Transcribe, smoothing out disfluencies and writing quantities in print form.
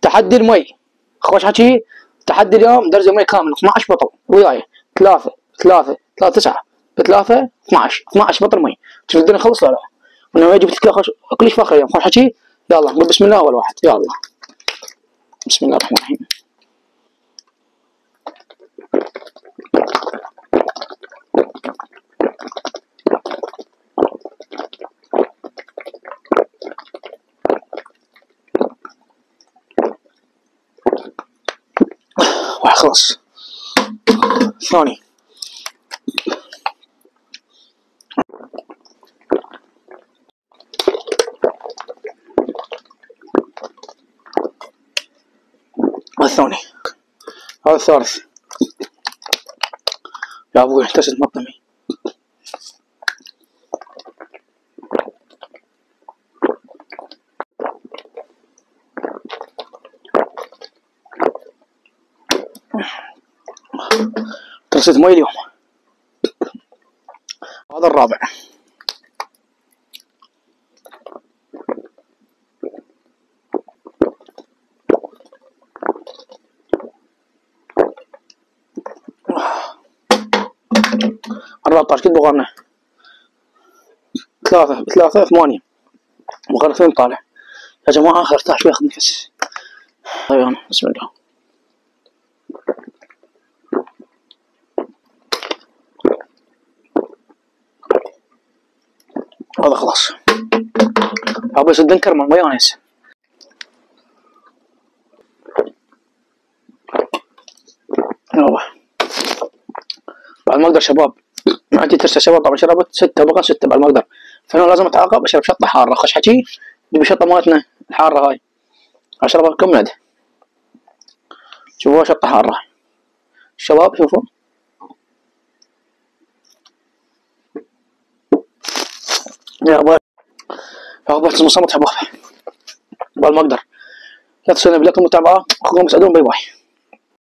تحدي المي، خوش حكي. تحدي اليوم درجة مي كامل 12 بطل وياي. 3 3 3 9 ب3 12 بطل مي. شوف الدنيا خلص ولا لا؟ وانا جبت لك كلش فخر اليوم. خوش حكي. يلا نقول بسم الله اول واحد. يلا بسم الله الرحمن الرحيم. واحد خلاص. ثاني الثاني. هذا الثالث. يا ابوي احتسد مطمي. درست مي اليوم. هذا الرابع. أربعتاش كنت بغرنا 3 ب3 8 بغرنا 2 طالع يا جماعة. آخر 11 بياخذ نفس. طيب بسم الله. هذا خلاص. أبغى يصير دنكر مال مايونيز. يلا بعد ما اقدر شباب. عندي ترسة شباب طبعا شربت 6 بقى 6 بعد ما اقدر. فانا لازم اتعاقب اشرب شطة حارة. خش حكي نبي شطة مالتنا الحارة هاي اشربها كم ند. شوفوها شطة حارة الشباب شوفوا. يا ابغى المصمت شباب بعد ما اقدر. لا تنسون بالله المتابعة. اخوكم مسعدون. باي باي.